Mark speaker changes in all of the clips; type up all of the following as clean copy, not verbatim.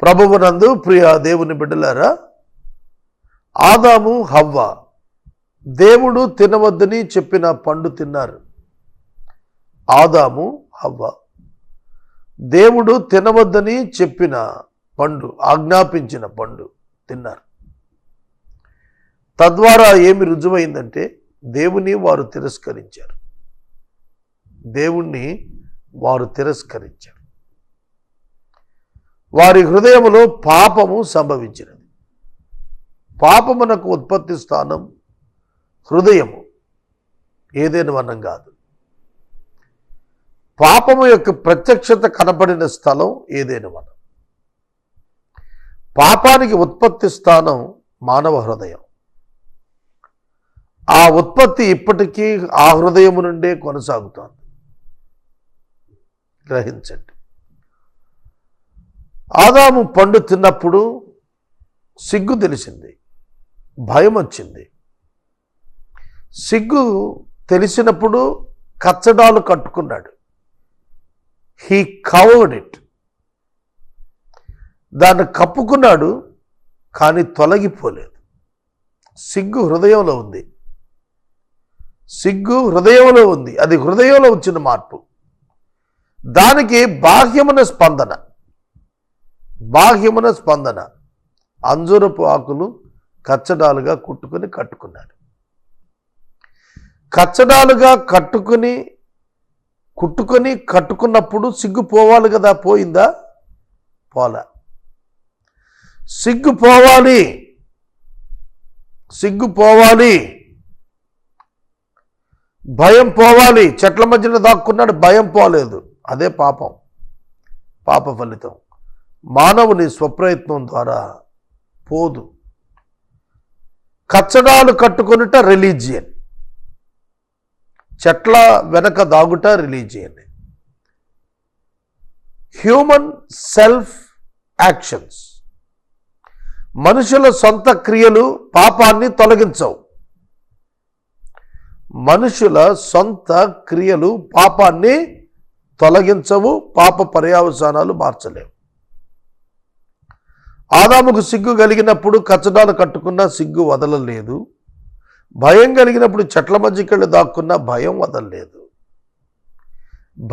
Speaker 1: ప్రభువునందు ప్రియ దేవుని బిడ్డలారా, ఆదాము హవ్వ దేవుడు తినవద్దని చెప్పిన పండు తిన్నారు. ఆదాము హవ్వ దేవుడు తినవద్దని చెప్పిన పండు, ఆజ్ఞాపించిన పండు తిన్నారు. తద్వారా ఏమి రుజువైందంటే దేవుణ్ణి వారు తిరస్కరించారు. దేవుణ్ణి వారు తిరస్కరించారు. వారి హృదయములో పాపము సంభవించినది. పాపమునకు ఉత్పత్తి స్థానం హృదయము, ఏదైనా వనం కాదు. పాపము యొక్క ప్రత్యక్షత కనపడిన స్థలం ఏదైనా వనం. పాపానికి ఉత్పత్తి స్థానం మానవ హృదయం. ఆ ఉత్పత్తి ఇప్పటికీ ఆ హృదయము నుండే కొనసాగుతోంది. గ్రహించండి. ఆదాము పండు తిన్నప్పుడు సిగ్గు తెలిసింది, భయం వచ్చింది. సిగ్గు తెలిసినప్పుడు కచ్చడాలు కట్టుకున్నాడు. He covered it. దాన్ని కప్పుకున్నాడు, కానీ తొలగిపోలేదు. సిగ్గు హృదయంలో ఉంది. సిగ్గు హృదయంలో ఉంది. అది హృదయంలో వచ్చిన మార్పు. దానికి బాహ్యమున స్పందన. బాహ్యమున స్పందన. అంజూరపు ఆకులు కచ్చడాలుగా కట్టుకున్నాడు. కచ్చడాలుగా కట్టుకున్నప్పుడు సిగ్గు పోవాలి కదా. పోయిందా? పోలా. సిగ్గు పోవాలి. భయం పోవాలి. చెట్ల మధ్యలో దాక్కున్నాడు, భయం పోలేదు. అదే పాపం, పాప ఫలితం. మానవుని స్వప్రయత్నం ద్వారా పోదు. కచ్చడాలు కట్టుకొనుట రిలీజియన్, చెట్ల వెనక దాగుట రిలీజియన్. హ్యూమన్ సెల్ఫ్ యాక్షన్స్, మనుషుల సొంత క్రియలు పాపాన్ని తొలగించవు. మనుషుల సొంత క్రియలు పాపాన్ని తొలగించవు, పాప పర్యవసానాలు మార్చలేవు. ఆదాముకు సిగ్గు కలిగినప్పుడు కచ్చడాలు కట్టుకున్న సిగ్గు వదలలేదు. భయం కలిగినప్పుడు చెట్ల మధ్యకెళ్ళి దాక్కున్న భయం వదలలేదు.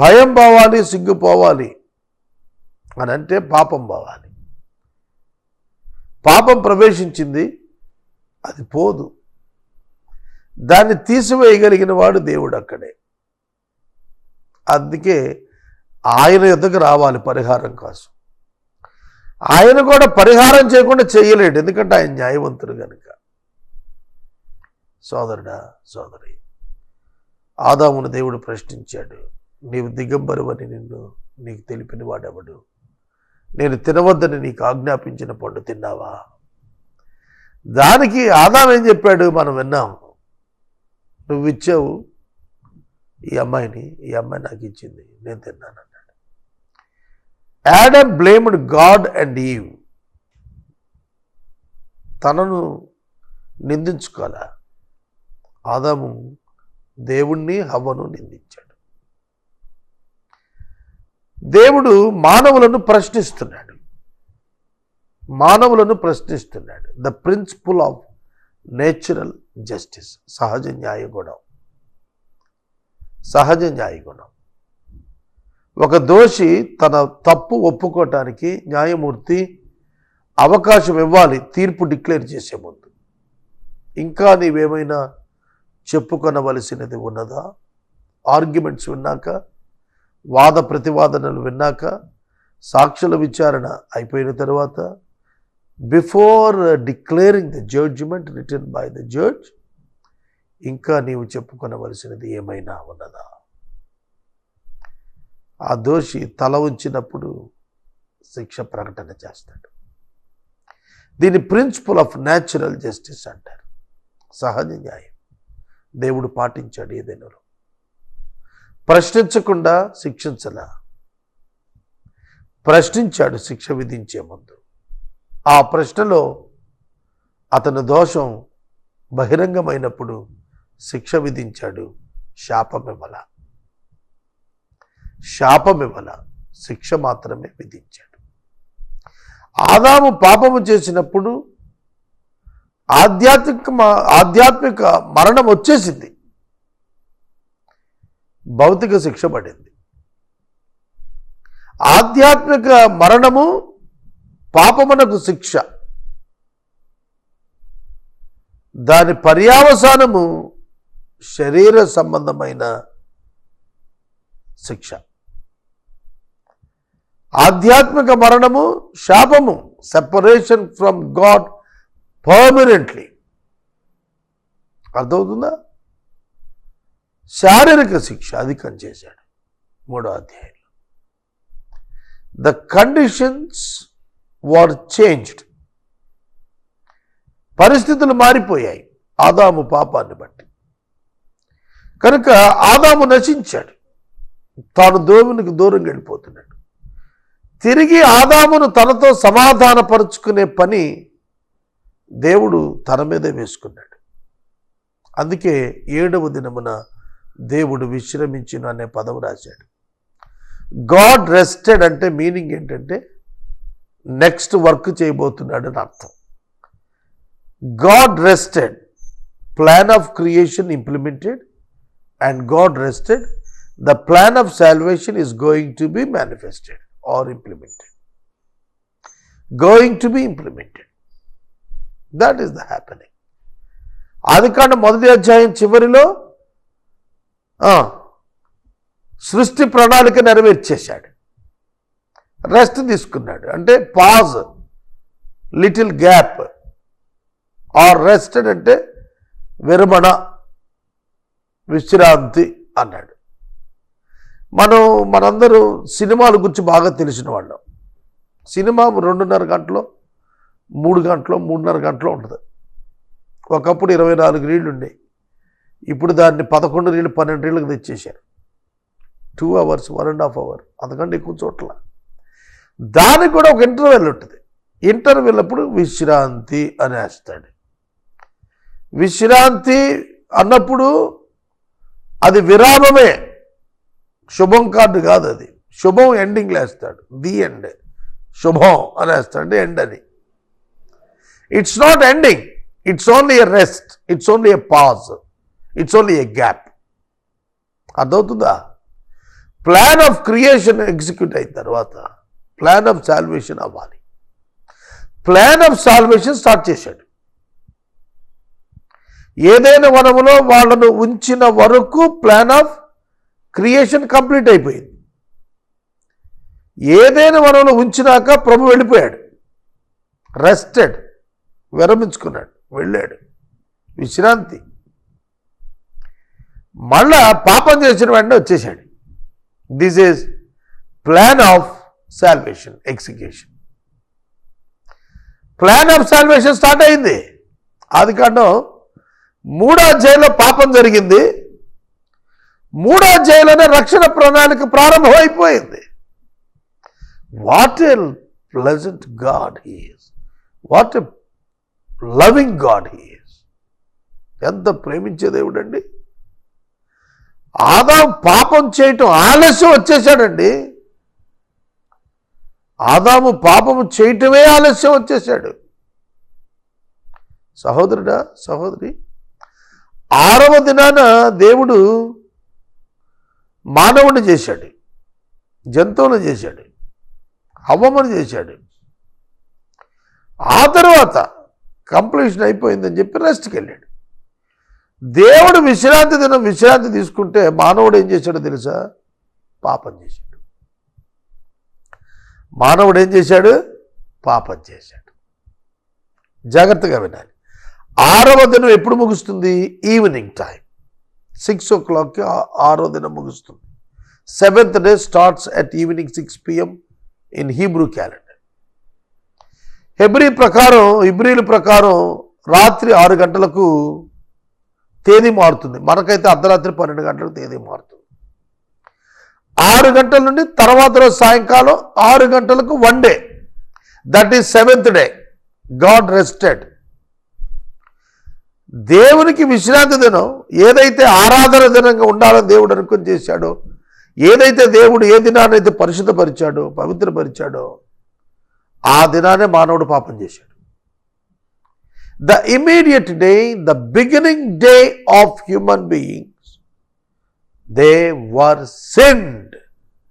Speaker 1: భయం పోవాలి, సిగ్గు పోవాలి అని అంటే పాపం పోవాలి. పాపం ప్రవేశించింది, అది పోదు. దాన్ని తీసివేయగలిగిన వాడు దేవుడు అక్కడే. అందుకే ఆయన యొద్దకు రావాలి పరిహారం కోసం. ఆయన కూడా పరిహారం చేయకుండా చేయలేడు, ఎందుకంటే ఆయన న్యాయవంతుడు కనుక. సోదరుడా, సోదరి, ఆదామును దేవుడు ప్రశ్నించాడు, నీవు దిగంబరువని నీకు తెలిపిన వాడెవడు? నేను తినవద్దని నీకు ఆజ్ఞాపించిన పండు తిన్నావా? దానికి ఆదాం ఏం చెప్పాడు? మనం విన్నాం. నువ్వు ఇచ్చావు ఈ అమ్మాయి నాకు ఇచ్చింది, నేను తిన్నాను అన్నాడు. Adam blamed God and Eve. తనను నిందించుకోవాలా. ఆదాము దేవుణ్ణి హవ్వను నిందించాడు. దేవుడు మానవులను ప్రశ్నిస్తున్నాడు. The principle of natural justice, సహజ న్యాయగుణం. ఒక దోషి తన తప్పు ఒప్పుకోవటానికి న్యాయమూర్తి అవకాశం ఇవ్వాలి తీర్పు డిక్లేర్ చేసే ముందు. ఇంకా నీవేమైనా చెప్పుకొనవలసినది ఉన్నదా? ఆర్గ్యుమెంట్స్ విన్నాక, వాద ప్రతివాదనలు విన్నాక, సాక్షుల విచారణ అయిపోయిన తర్వాత, before declaring the judgement written by the judge, ఇంకా నీవు చెప్పుకొనవలసినది ఏమైనా ఉన్నదా? ఆ దోషి తల ఉంచినప్పుడు శిక్ష ప్రకటన చేస్తాడు. దీని ప్రిన్సిపల్ ఆఫ్ న్యాచురల్ జస్టిస్ అంటారు. సహజ న్యాయం దేవుడు పాటించాడు. ఏదైనా ప్రశ్నించకుండా శిక్షించలా, ప్రశ్నించాడు శిక్ష విధించే ముందు. ఆ ప్రశ్నలో అతని దోషం బహిరంగమైనప్పుడు శిక్ష విధించాడు. శాపమివ్వల, శిక్ష మాత్రమే విధించాడు. ఆదాము పాపము చేసినప్పుడు ఆధ్యాత్మిక మరణం వచ్చేసింది, భౌతిక శిక్ష పడింది. ఆధ్యాత్మిక మరణము పాపమునకు శిక్ష, దాని పర్యావసానము శరీర సంబంధమైన శిక్ష. ఆధ్యాత్మిక మరణము శాపము, సెపరేషన్ ఫ్రమ్ గాడ్ పర్మనెంట్లీ. అర్థమవుతుందా? శారీరక శిక్ష అధికం చేశాడు 3వ అధ్యాయంలో. The conditions were changed. పరిస్థితులు మారిపోయాయి ఆదాము పాపాన్ని బట్టి. కనుక ఆదాము నశించాడు, తాను దేవునికి దూరంగా వెళ్ళిపోతున్నాడు. తిరిగి ఆదామును తనతో సమాధానపరుచుకునే పని దేవుడు తన మీదే వేసుకున్నాడు. అందుకే 7వ దినమున దేవుడు విశ్రమించును అనే పదం రాశాడు. గాడ్ రెస్టెడ్ అంటే మీనింగ్ ఏంటంటే నెక్స్ట్ వర్క్ చేయబోతున్నాడు అని అర్థం. God rested, plan of creation implemented, and God rested, the plan of salvation is going to be manifested or implemented. Going to be implemented, that is the happening. ఆదికాండం 1వ అధ్యాయం చివరిలో సృష్టి ప్రణాళిక నెరవేర్చేశాడు, రెస్ట్ తీసుకున్నాడు. అంటే pause, little gap, or rested అంటే విరమణ, విశ్రాంతి అన్నాడు. మనందరూ సినిమాల గురించి బాగా తెలిసిన వాళ్ళం. సినిమా 2.5 గంటలో, 3 గంటలో, 3.5 గంటలో ఉంటుంది. ఒకప్పుడు 24 రీళ్ళు ఉండేవి, ఇప్పుడు దాన్ని 11 రీళ్ళు 12 రీళ్ళకి తెచ్చేశారు. 2 hours, 1.5 hours, అంతకంటే ఎక్కువ చోట్ల. దానికి కూడా ఒక ఇంటర్వెల్ ఉంటుంది. ఇంటర్వెల్ అప్పుడు విశ్రాంతి అని వేస్తాడు. విశ్రాంతి అన్నప్పుడు అది విరామమే, శుభం కార్డు కాదు అది. శుభం ఎండింగ్లో వేస్తాడు, ది ఎండ్, శుభం అని వేస్తాడు, అంటే ఎండ్ అని. It's not ending, it's only a rest, it's only a pause, it's only a gap. అర్థమవుతుందా? ప్లాన్ ఆఫ్ క్రియేషన్ ఎగ్జిక్యూట్ అయిన తర్వాత ప్లాన్ ఆఫ్ సాల్వేషన్ అవ్వాలి. ప్లాన్ ఆఫ్ సాల్వేషన్ స్టార్ట్ చేశాడు. ఏదైనా వనములో వాళ్ళను ఉంచిన వరకు ప్లాన్ ఆఫ్ క్రియేషన్ కంప్లీట్ అయిపోయింది. ఏదైనా వనంలో ఉంచినాక ప్రభు వెళ్ళిపోయాడు, రెస్టెడ్, విరమించుకున్నాడు, వెళ్ళాడు, విశ్రాంతి. మళ్ళా పాపం చేసిన వెంటనే వచ్చేసాడు. This is plan of salvation execution. Plan of salvation start అయింది. ఆదికాండం 3వ అధ్యాయంలో పాపం జరిగింది, 3వ అధ్యాయంలోనే రక్షణ ప్రణాళిక ప్రారంభమైపోయింది. What a pleasant God he is, what a loving God he is. ఎంత ప్రేమించే దేవుడండి. ఆదాము పాపం చేయటం ఆలస్యం వచ్చేసాడండి. ఆదాము పాపము చేయటమే ఆలస్యం వచ్చేసాడు. సహోదరుడా, సహోదరి, 6వ దినాన దేవుడు మానవుని చేశాడు, జంతువులను చేశాడు, హవ్వమును చేశాడు. ఆ తర్వాత కంప్లీషన్ అయిపోయిందని చెప్పి రెస్ట్కి వెళ్ళాడు. దేవుడు విశ్రాంతి దినం విశ్రాంతి తీసుకుంటే మానవుడు ఏం చేశాడో తెలుసా? పాపం చేశాడు. మానవుడు ఏం చేశాడు? పాపం చేశాడు. జాగ్రత్తగా వినాలి. 6వ దినం ఎప్పుడు ముగుస్తుంది? ఈవినింగ్ టైం, 6 o'clockకి 6వ దినం ముగుస్తుంది. 7th day starts at evening 6 PM in Hebrew calendar. ఇబ్రీల ప్రకారం రాత్రి 6 గంటలకు తేదీ మారుతుంది. మనకైతే అర్ధరాత్రి 12 గంటలకు తేదీ మారుతుంది. 6 గంటల నుండి తర్వాత రోజు సాయంకాలం 6 గంటలకు 1 day, that is 7th day. God rested. దేవునికి విశ్రాంతి దినం, ఏదైతే ఆరాధన దినంగా ఉండాలని దేవుడు అనుకుని చేశాడో, ఏదైతే దేవుడు ఏ దినాన్నైతే పరిశుద్ధపరిచాడో, పవిత్రపరిచాడో, ఆ దినానే మానవుడు పాపం చేశాడు. The immediate day, the beginning day of human beings, they were sinned.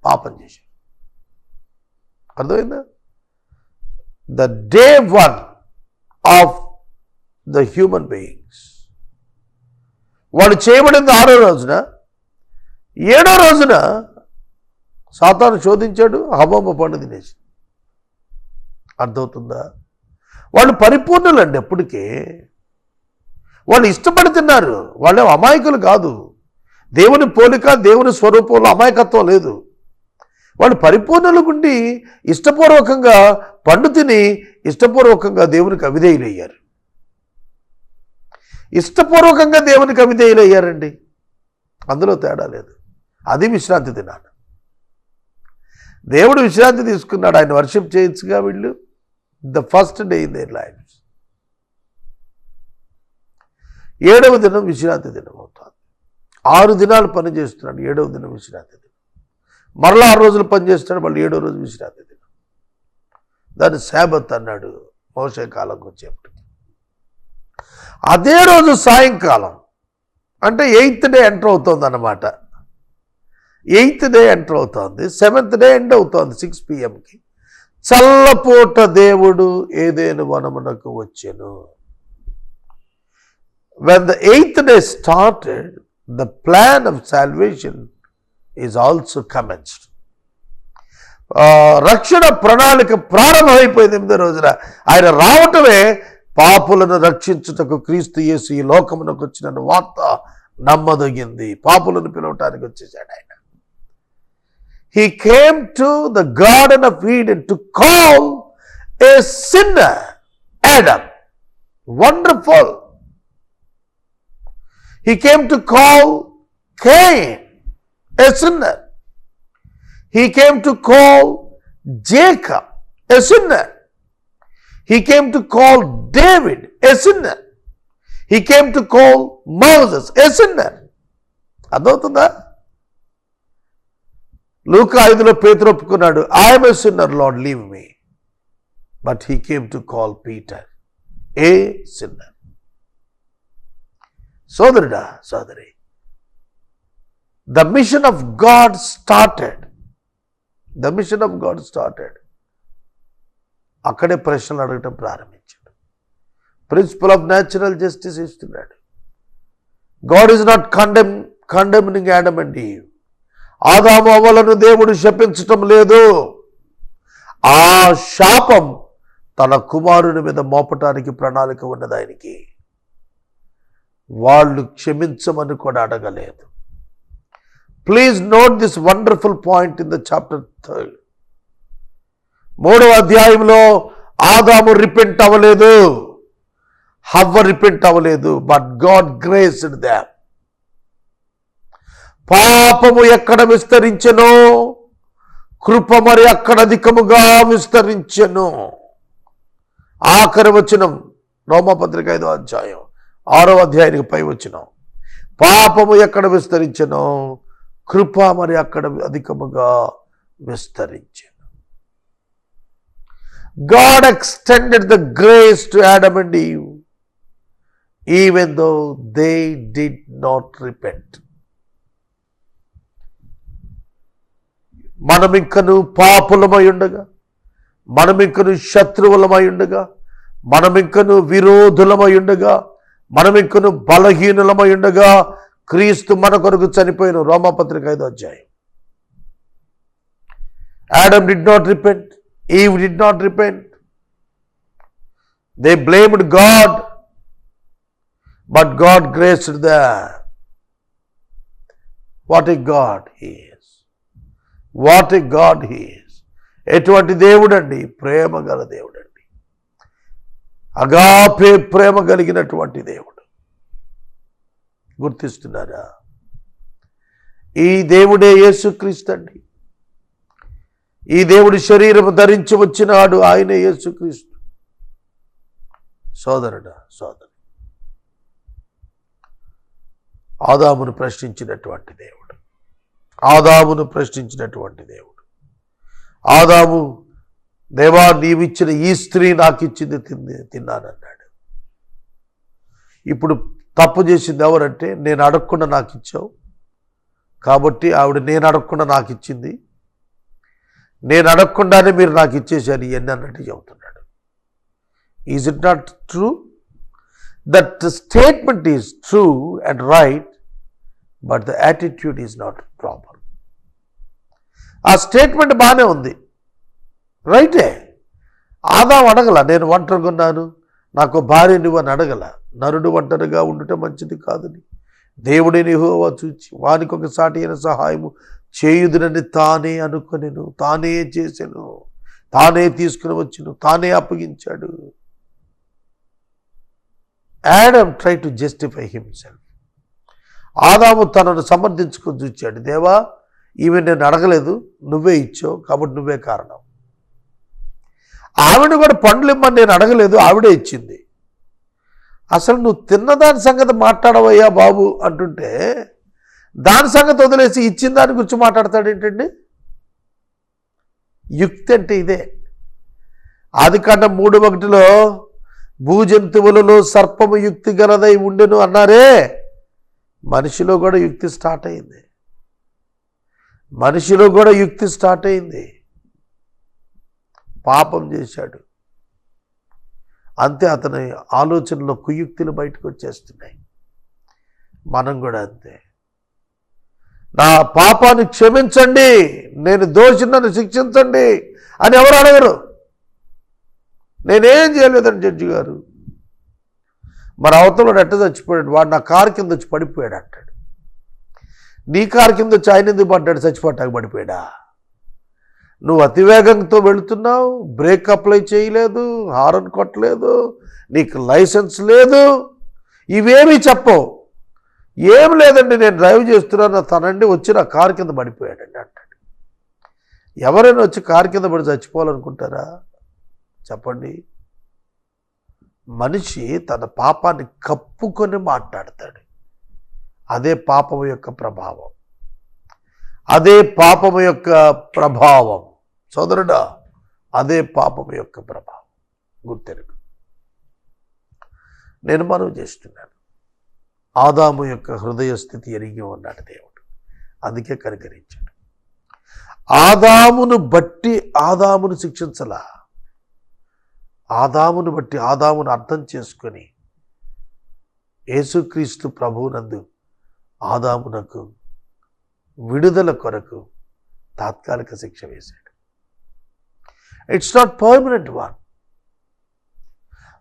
Speaker 1: పాపం చేశారు. అర్థమైందా? The day one of the human beings, వాడు చేయబడింది 6వ రోజున. 7వ రోజున సాతాను శోధించాడు, హవ్వమ్మ పండు తినేసి. అర్థమవుతుందా? వాళ్ళు పరిపూర్ణులండి. ఎప్పటికే వాళ్ళు ఇష్టపడి తిన్నారు. వాళ్ళే అమాయకులు కాదు. దేవుని పోలిక, దేవుని స్వరూపంలో అమాయకత్వం లేదు. వాళ్ళు పరిపూర్ణులు గుండి ఇష్టపూర్వకంగా పండు తిని ఇష్టపూర్వకంగా దేవునికి అవిధేయులయ్యారు. ఇష్టపూర్వకంగా దేవునికి అవిధేయులయ్యారండి. అందులో తేడా లేదు. అది విశ్రాంతి దినాన దేవుడు విశ్రాంతి తీసుకున్నాడు. ఆయన వర్షిప్ చేయొచ్చుగా వీళ్ళు. The first day in there lifes. 7వ దినం విశ్రాంతి దినం అవుతుంది. 6 దినాలు పని చేస్తున్నాడు. 7వ దినం విశ్రాంతి దినం. మరలా 6 రోజులు పని చేస్తున్నాడు. మళ్ళీ 7వ రోజు విశ్రాంతి దినం. దాన్ని శాబత్ అన్నాడు మోషే కాలంకి వచ్చేప్పటికి. అదే రోజు సాయంకాలం అంటే 8th డే ఎంటర్ అవుతుంది అన్నమాట. 8th డే ఎంటర్ అవుతోంది. 7th డే ఎండ్ అవుతోంది 6 PM. చల్లపూట దేవుడు ఏదెను వనమునకు వచ్చెను. When the 8th day started, the plan of salvation is also commenced. రక్షణ ప్రణాళిక ప్రారంభమైపోయింది 8వ రోజున. ఆయన రావటమే పాపులను రక్షించుటకు క్రీస్తు యేసు ఈ లోకమునకు వచ్చిన వార్త నమ్మదగింది. పాపులను పిలవటానికి వచ్చేసాడు ఆయన. He came to the Garden of Eden to call a sinner, Adam. Wonderful. He came to call Cain, a sinner. He came to call Jacob, a sinner. He came to call David, a sinner. He came to call Moses, a sinner. అర్థమవుతుందా? లూకా 5లో పేతురు ఒప్పుకున్నాడు, I am a sinner, Lord, leave me. But he came to call Peter a sinner. సోదరుడా, సోదరి, the mission of God started. The mission of God started. అక్కడే ప్రశ్నలు అడగటం ప్రారంభించాడు. Principal of natural justice ఇస్తున్నాడు. God is not condemning Adam and Eve. ఆదాము అవ్వలను దేవుడు శపించటం లేదు. ఆ శాపం తన కుమారుని మీద మోపటానికి ప్రణాళిక ఉన్నది ఆయనకి. వాళ్ళు క్షమించమని కూడా అడగలేదు. Please note this wonderful point in the chapter 3. 3వ అధ్యాయంలో ఆదాము రిపెంట్ అవ్వలేదు, హవ్వ రిపెంట్ అవ్వలేదు. But God graced them. పాపము ఎక్కడ విస్తరించెనో కృప మరి అక్కడ అధికముగా విస్తరించెను. ఆఖరి వచనం రోమపత్రిక 5వ అధ్యాయం 6వ అధ్యాయానికి పై వచనం. పాపము ఎక్కడ విస్తరించెనో కృప మరి అక్కడ అధికముగా విస్తరించెను. God extended the grace to Adam and Eve even though they did not repent. మనమింకను పాపులమై ఉండగా, మనమింకను శత్రువులమై ఉండగా, మనమింకను విరోధులమై ఉండగా, మనమింకను బలహీనులమై ఉండగా క్రీస్తు మన కొరకు చనిపోయిన. రోమపత్రిక 5వ అధ్యాయం. Adam did not repent. Eve did not repent. They blamed God, but God graced them. What a God He is. What a God He is. ఎటువంటి దేవుడండి? ప్రేమ గల దేవుడండి. అగాపే ప్రేమ కలిగినటువంటి దేవుడు. గుర్తిస్తున్నారా? ఈ దేవుడే యేసుక్రీస్తు అండి. ఈ దేవుడి శరీరము ధరించి వచ్చినాడు. ఆయనే యేసుక్రీస్తు. సోదరుడా, సోదరు, ఆదామును ప్రశ్నించినటువంటి దేవుడు. ఆదామును ప్రశ్నించినటువంటి దేవుడు. ఆదాము దేవా నీవిచ్చిన ఈ స్త్రీ నాకు ఇచ్చింది తిన్నానన్నాడు. ఇప్పుడు తప్పు చేసింది ఎవరంటే, నేను అడగకుండా నాకు ఇచ్చావు కాబట్టి ఆవిడ నేను అడగకుండా నాకు ఇచ్చింది, నేను అడగకుండానే మీరు నాకు ఇచ్చేసారు ఇవన్నీ అన్నట్టు చెబుతున్నాడు. Is it not true? That statement is true and right, but the attitude is not proper. ఆ స్టేట్మెంట్ బాగానే ఉంది, రైటే. ఆదాం అడగల, నేను ఒంటరిగా ఉన్నాను నాకు భార్య నువ్వు అని అడగల. నరుడు ఒంటరిగా ఉండటం మంచిది కాదని దేవుడిని యెహోవా చూచి వానికి ఒక సాటి అయిన సహాయము చేయుదునని తానే అనుకొనెను, తానే చేసెను, తానే తీసుకుని వచ్చెను, తానే అప్పగించాడు. Adam tried to justify himself. ఆదాము తనను సమర్థించుకొని చూచాడు. దేవా ఈమె నేను అడగలేదు, నువ్వే ఇచ్చావు కాబట్టి నువ్వే కారణం. ఆవిడ కూడా పండ్లు ఇమ్మని నేను అడగలేదు, ఆవిడే ఇచ్చింది. అసలు నువ్వు తిన్నదాని సంగతి మాట్లాడవయ్యా బాబు అంటుంటే దాని సంగతి వదిలేసి ఇచ్చిన దాని గురించి మాట్లాడతాడు ఏంటండి? యుక్తి అంటే ఇదే. ఆదికాండం 3:1 భూజంతువులలో సర్పము యుక్తి గలదై ఉండెను అన్నారే, మనిషిలో కూడా యుక్తి స్టార్ట్ అయింది. మనిషిలో కూడా యుక్తి స్టార్ట్ అయింది. పాపం చేశాడు అంతే, అతని ఆలోచనలో కుయుక్తులు బయటకు వచ్చేస్తున్నాయి. మనం కూడా అంతే. నా పాపాన్ని క్షమించండి, నేను దోషిని నన్ను శిక్షించండి అని ఎవరు అడగరు. నేనేం చేయలేదని జడ్జి గారు. మరి అవతల ఎట్ట చచ్చిపోయాడు, వాడు నా కారు కింద వచ్చి పడిపోయాడు అంటాడు. నీ కారు కింద వచ్చి ఆయన ఎందుకు పడ్డాడు? చచ్చిపోటాక పడిపోయాడా? నువ్వు అతివేగంతో వెళుతున్నావు, బ్రేక్ అప్లై చేయలేదు, హారన్ కొట్టలేదు, నీకు లైసెన్స్ లేదు, ఇవేమీ చెప్పవు. ఏం లేదండి నేను డ్రైవ్ చేస్తున్నాను, తనండి వచ్చి నా కారు కింద పడిపోయాడండి అంటాడు. ఎవరైనా వచ్చి కారు కింద పడి చచ్చిపోవాలనుకుంటారా? చెప్పండి. మనిషి తన పాపాన్ని కప్పుకొని మాట్లాడతాడు. అదే పాపం యొక్క ప్రభావం, అదే పాపము యొక్క ప్రభావం సోదరుడా, అదే పాపము యొక్క ప్రభావం. గుర్తెరుగు. నేను మనవి చేస్తున్నాను, ఆదాము యొక్క హృదయ స్థితి ఎరిగి ఉన్నాడు దేవుడు, అందుకే కనికరించాడు. ఆదామును బట్టి ఆదామును శిక్షించలా, ఆదామును బట్టి ఆదామును అర్థం చేసుకొని యేసుక్రీస్తు ప్రభువునందు ఆదామునకు విడుదల కొరకు తాత్కాలిక శిక్ష వేశాడు. It's not permanent one.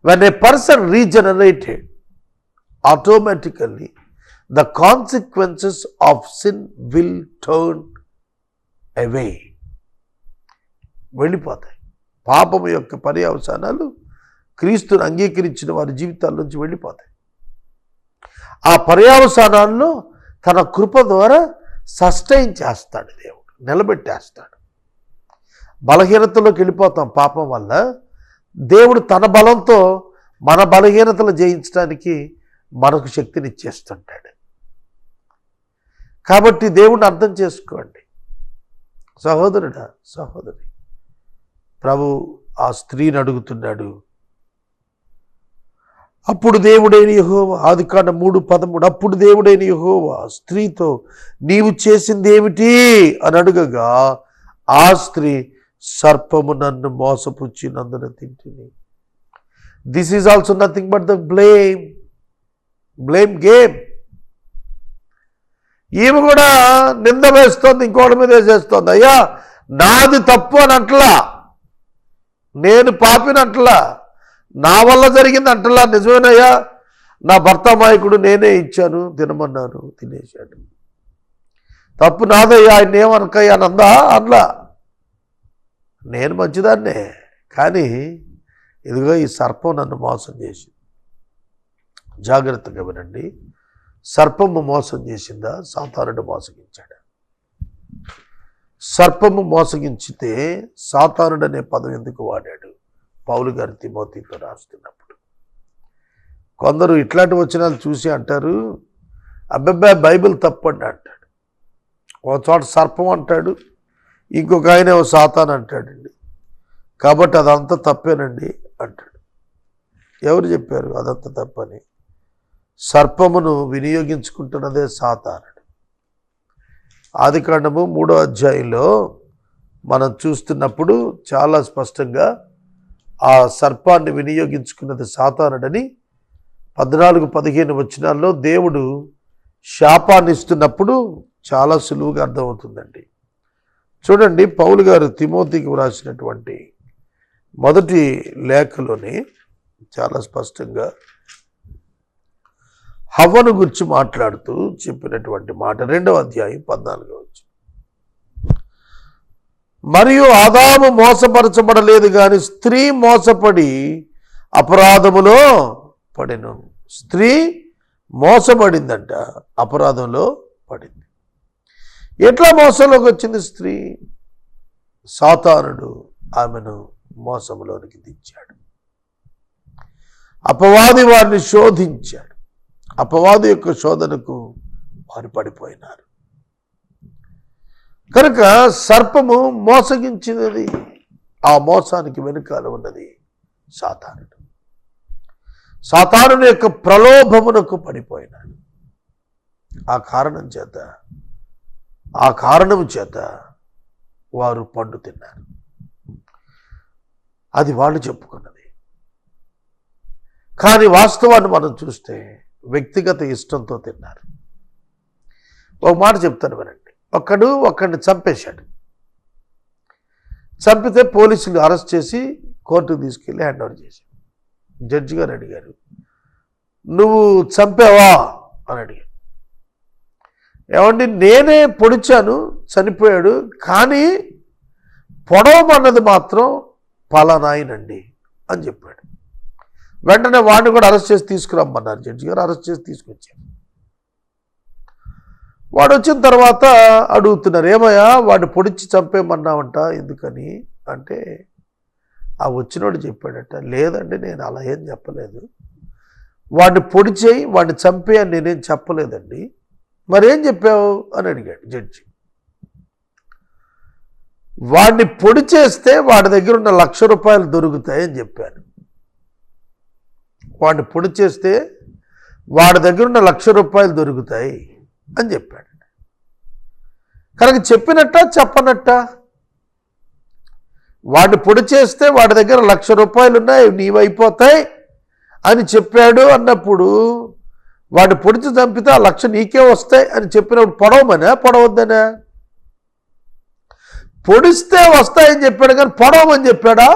Speaker 1: When a person regenerated, automatically the consequences of sin will turn away. వెళ్ళిపోతాయి. పాపము యొక్క పర్యవసానాలు క్రీస్తును అంగీకరించిన వారి జీవితాల నుంచి వెళ్ళిపోతాయి. ఆ పర్యవసానాలను తన కృప ద్వారా సస్టైన్ చేస్తాడు దేవుడు, నిలబెట్టేస్తాడు. బలహీనతలోకి వెళ్ళిపోతాం పాపం వల్ల. దేవుడు తన బలంతో మన బలహీనతలు జయించడానికి మనకు శక్తిని ఇచ్చేస్తుంటాడు. కాబట్టి దేవుడిని అర్థం చేసుకోండి సహోదరుడా, సహోదరి. ప్రభు ఆ స్త్రీని అడుగుతున్నాడు. అప్పుడు దేవుడైన యెహోవా, ఆదికాండం 3:13, అప్పుడు దేవుడైన యెహోవా స్త్రీతో నీవు చేసింది ఏమిటి అని అడగగా ఆ స్త్రీ, సర్పము నన్ను మోసపుచ్చినందున తింటిని. This is also nothing but the blame game. ఈమె కూడా నింద వేస్తోంది, ఇంకోటి మీద వేసేస్తోంది. అయ్యా నాది తప్పు అని అంటలా, నేను పాపినట్లా, నా వల్ల జరిగింది అంటలా. నిజమేనయ్యా, నా భర్త అమాయకుడు, నేనే ఇచ్చాను, తినమన్నాను, తినేశాడు, తప్పు నాదయ్యా, ఆయన ఏమనకయ్యా నందా అనలా. నేను మంచిదాన్నే, కానీ ఇదిగో ఈ సర్పం నన్ను మోసం చేసింది. జాగ్రత్తగా వినండి. సర్పము మోసం చేసిందా, సాతానుడు మోసగించాడా? సర్పము మోసగించితే సాతానుడు అనే పదం ఎందుకు వాడాడు పౌలు గారు తిమోతితో రాస్తున్నప్పుడు? కొందరు ఇట్లాంటి వచనాలు చూసి అంటారు, అబ్బాయి బైబిల్ తప్పండి అంటాడు. ఒక చోట సర్పం అంటాడు, ఇంకొక ఆయన సాతాను అంటాడండి. కాబట్టి అదంతా తప్పేనండి అంటాడు. ఎవరు చెప్పారు అదంతా తప్పని? సర్పమును వినియోగించుకుంటున్నదే సాతానుడు. ఆదికాండము 3వ అధ్యాయంలో మనం చూస్తున్నప్పుడు చాలా స్పష్టంగా ఆ సర్పాన్ని వినియోగించుకున్నది సాతానుడని 14-15 వచనాల్లో దేవుడు శాపాన్ని ఇస్తున్నప్పుడు చాలా సులువుగా అర్థమవుతుందండి. చూడండి, పౌలు గారు తిమోతికి వ్రాసినటువంటి మొదటి లేఖలోనే చాలా స్పష్టంగా హవ్వను గురించి మాట్లాడుతూ చెప్పినటువంటి మాట 2వ అధ్యాయం 14వ వచనం. మరియు ఆదాము మోసపరచబడలేదు గాని స్త్రీ మోసపడి అపరాధములో పడెను. స్త్రీ మోసపడిందంట, అపరాధంలో పడింది. ఎట్లా మోసంలోకి వచ్చింది స్త్రీ? సాతానుడు ఆమెను మోసంలోనికి దించాడు. అపవాది వారిని శోధించాడు. అపవాది యొక్క శోధనకు వారు పడిపోయినారు. కనుక సర్పము మోసగించినది. ఆ మోసానికి వెనుకాల ఉన్నది సాతానుడు. సాతానుడి యొక్క ప్రలోభమునకు పడిపోయినాడు. ఆ కారణము చేత వారు పండు తిన్నారు. అది వాళ్ళు చెప్పుకున్నది. కానీ వాస్తవాన్ని మనం చూస్తే వ్యక్తిగత ఇష్టంతో తిన్నారు. ఒక మాట చెప్తాను వినండి. ఒకడిని చంపేశాడు. చంపితే పోలీసులు అరెస్ట్ చేసి కోర్టుకు తీసుకెళ్ళి హ్యాండ్ ఓవర్ చేశాడు. జడ్జి గారు అడిగారు, నువ్వు చంపావా అని అడిగారు. ఏమండి, నేనే పొడిచాను, చనిపోయాడు, కానీ పొడవమన్నది మాత్రం పలానాయనండి అని చెప్పాడు. వెంటనే వాడిని కూడా అరెస్ట్ చేసి తీసుకురమ్మన్నారు జడ్జి గారు. అరెస్ట్ చేసి తీసుకొచ్చారు. వాడు వచ్చిన తర్వాత అడుగుతున్నారు, ఏమయ్యా వాడిని పొడిచి చంపేయమన్నావంట, ఎందుకని అంటే ఆ వచ్చినోడు చెప్పాడట, లేదండి నేను అలా ఏం చెప్పలేదు, వాడిని పొడిచేయి వాడిని చంపే అని నేనేం చెప్పలేదండి, మరేం చెప్పావు అని అడిగాడు జడ్జి. వాడిని పొడి చేస్తే వాడి దగ్గర ఉన్న ₹1,00,000 దొరుకుతాయని చెప్పాను. వాడిని పొడి చేస్తే వాడి దగ్గర ఉన్న ₹1,00,000 దొరుకుతాయి అని చెప్పాడు. కనుక చెప్పినట్ట చెప్పనట్ట? వాడిని పొడి చేస్తే వాడి దగ్గర ₹1,00,000 ఉన్నాయి, నీవైపోతాయి అని చెప్పాడు అన్నప్పుడు, వాడిని పొడిచి చంపితే ఆ 1,00,000 నీకే వస్తాయి అని చెప్పినప్పుడు పొడవమనా పొడవద్దనా? పొడిస్తే వస్తాయని చెప్పాడు కానీ పొడవమని చెప్పాడా?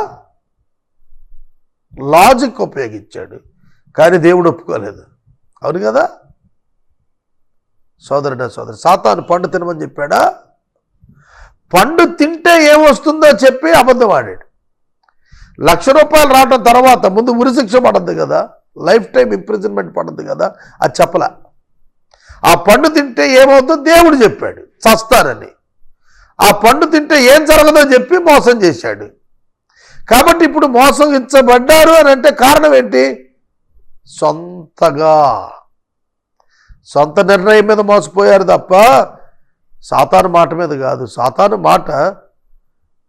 Speaker 1: లాజిక్ ఉపయోగించాడు, కానీ దేవుడు ఒప్పుకోలేదు. అవును కదా సోదరుడా సోదరు? సాతాను పండు తినమని చెప్పాడా? పండు తింటే ఏమొస్తుందో చెప్పి అబద్ధం ఆడాడు. ₹1,00,000 రావడం తర్వాత ముందు ఉరిశిక్ష పడద్దు కదా, లైఫ్ టైం ఇంప్రిజన్మెంట్ పడద్దు కదా, అది చెప్పలా. ఆ పండు తింటే ఏమవుతుందో దేవుడు చెప్పాడు, చస్తానని. ఆ పండు తింటే ఏం జరగదో చెప్పి మోసం చేశాడు. కాబట్టి ఇప్పుడు మోసగించబడ్డారు అని అంటే కారణం ఏంటి? సొంత నిర్ణయం మీద మోసపోయారు తప్ప సాతాను మాట మీద కాదు. సాతాను మాట,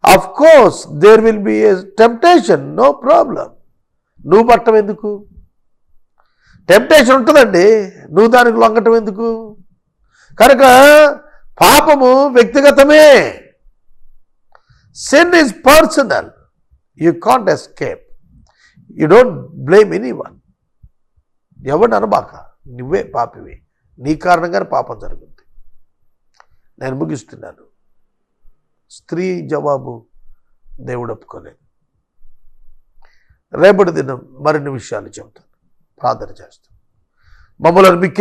Speaker 1: of course there will be a temptation, no problem. నువ్వు పట్టం ఎందుకు? టెంప్టేషన్ ఉంటుందండి, నువ్వు దానికి లొంగటం ఎందుకు? కనుక పాపము వ్యక్తిగతమే. Sin is personal, you can't escape, you don't blame anyone. ఎవరిని అనబాక, నువ్వే పాపివి, నీ కారణంగానే పాపం జరుగుతుంది. నేను ముగిస్తున్నాను. స్త్రీ జవాబు దేవుడు ఒప్పుకోలేదు. రేపటి దినం మరిన్ని విషయాలు చెబుతాను, ప్రార్థన చేస్తాను. మమ్మల్ని మిక్కిలి